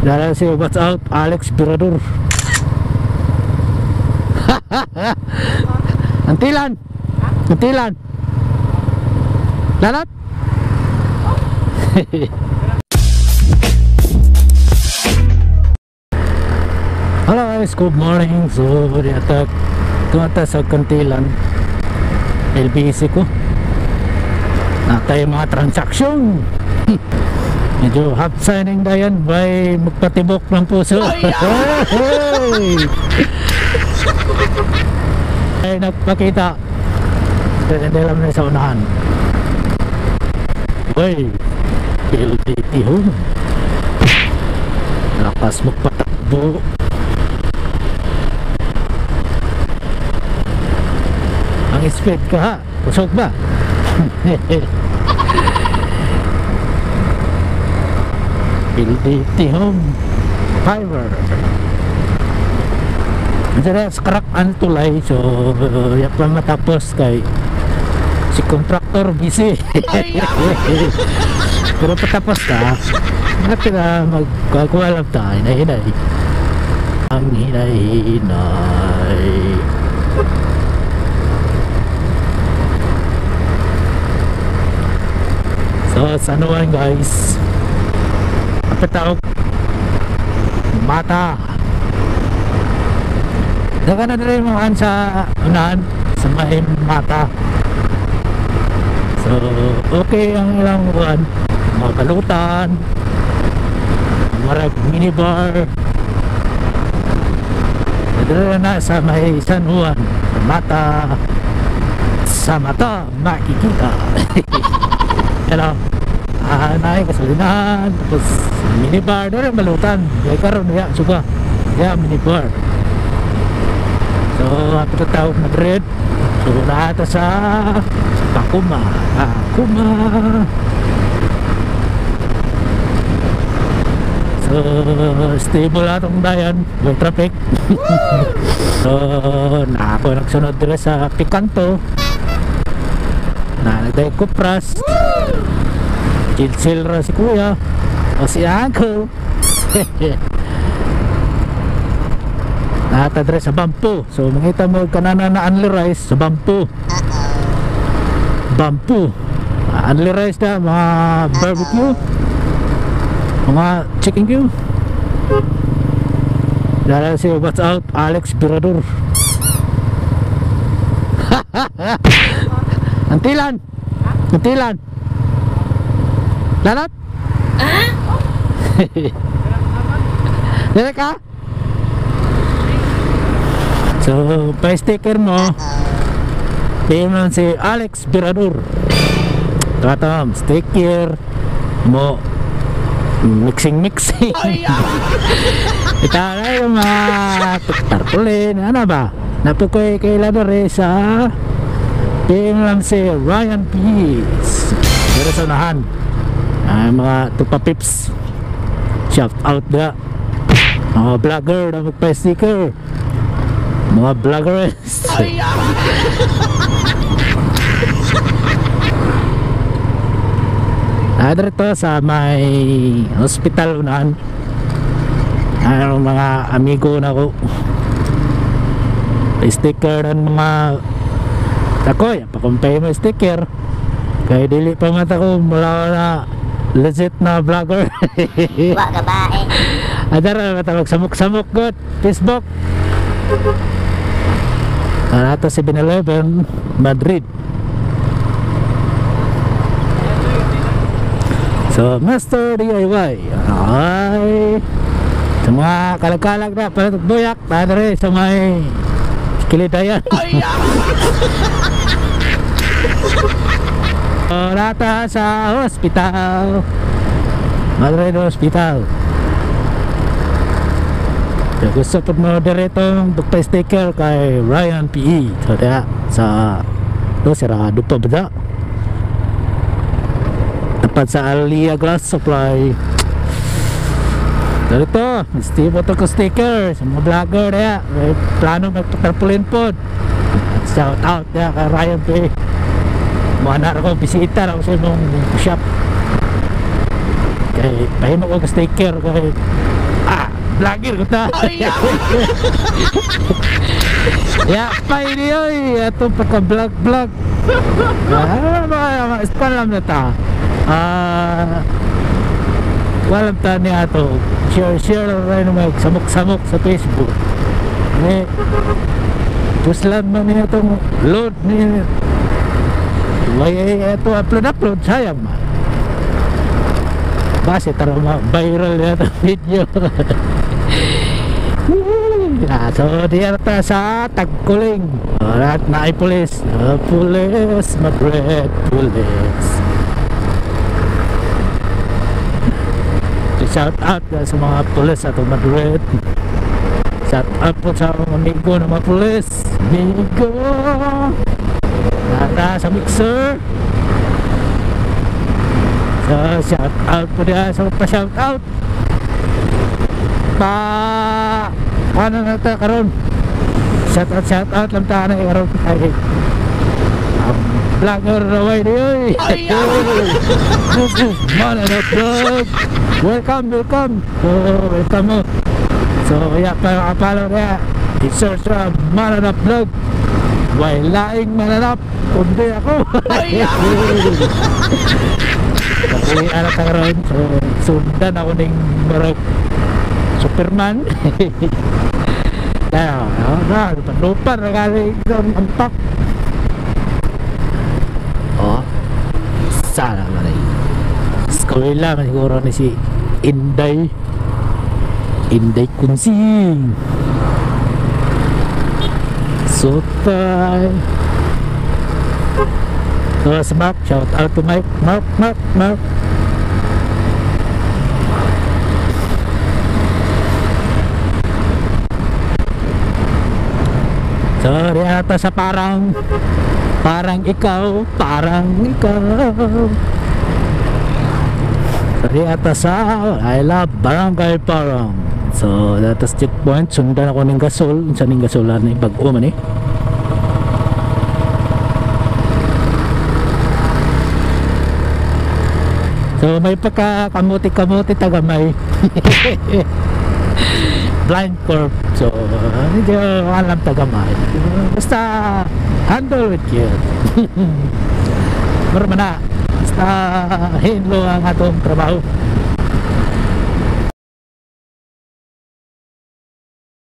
Dahil si what's out Alex Birador. Antilan. Antilan. Lalat. Hello guys, good morning. So diatak tuwata sa Kantilan LBC ko. Natay mga transaksyon. Medyo half signing na yan by magpatibok ng puso. Ay nagpakita. Hindi lang na sa unahan. Uy, LDT home. Lakas magpatakbo. Ang speed ka ha, pusok ba? LDT home fiber. Masaya sa karak ang tulay. So yak pa matapos kay si contractor busy. Pero patapos ka natin na magkakualam tayo. Hinay-hinay ang hinay-hinay. So sa anuan guys, apetawag mata daga na rin mga sa unahan sa may mata. So okay ang ilang buwan, mga balutan, marag minibar nadala na sa may San Juan. Mata sa mata makikita. Hello. Naik kasalinahan, tapos minibar na rin balutan. Kaya karoon ya suka ya minibar. So patatawag na bread. So nata sa Pakuma. Pakuma. So stable atong dayan, may traffic. So ako nagsunod dito sa Picanto. Nagday Kupras. Chill ra si kuya o si uncle. Nakatadre sa Bampu. So makita mo kanana na unli rice sa Bampu. Bampu unli rice na mga barbecue, mga chicken Q. Dahil si what's out Alex Birador. Antilan. Antilan. Lalat? Dala ka? So, pa-sticker mo tingnan si Alex Birador. Tatam, sticker mo mixing ita na yung mga tarpulin. Ano ba? Napukoy kay Ladore sa tingnan si Ryan Peace. Pero sa unahan mga tupapips, shout out na mga vlogger na magpa-sticker, mga vloggers. Dito sa may hospital unahan mga amigo na ko sticker ng mga takoy pakumpay mo sticker kaya dili pa mata ko mula na legit na vlogger. Wag kabae. Adara matawag samok-samok god Facebook. Ata 7-Eleven Madrid. So Master DIY ay sa mga kalag-kalag na patagbuyak padre sa may Kilidayan. Rata sa hospital, Madrid Hospital. So, gusto po mo diretong magpa-sticker kay Ryan PE. So kaya sa sirado pa ba tapat sa Alia Glass Supply. Dito Steve ito ko sticker sa mga vlogger na may plano magpatarpulin po. Shout out na kay Ryan PE. Mana ako bisita ako sa imong shop. Kay pahimo ko sticker kay vlogger ko ta. Ya, pay niyo ato pagka-vlog. Ispalam na ta. Walang ta niya ato. Share rin mag-samok-samok sa Facebook. Puslan man niya itong load niya. Ito upload sayang man. Base tara viral na itong video. So diyan ta sa Tagkuling. At na ay pulis. Pulis, Madrid, pulis. Shout out sa mga pulis at Madrid. Shout out po sa mga amigo ng mga pulis. Amigo nata sa mixer. So shout out po diyan sa pa shout out pa ano na ta karon. Shout out lang ta na karon ay vlogger raway diyoy. Mana na vlog. Welcome mo. So ya pa kapalo niya i-search sa Mananap Vlog. Way laing mananap kundi ako. Kasi alat na karoon. So sundan ako ning marag Superman. Kaya lupa nagaling ang pak. Sana malay eskwela man siguro ni si Inday Kunsing Sotay. So Mark, shout out to Mike. Mark so di ata sa parang ikaw Sorry ata sa I love Barangay Parang. So datas checkpoint sundan ako ng gasol sa ning gasolan ni bag-o man eh. So may pagka-kamuti tagamay. Blind curve. So hindi alam tagamay. Basta handle with you. Marama na. Basta hinlo ang atong trabaho.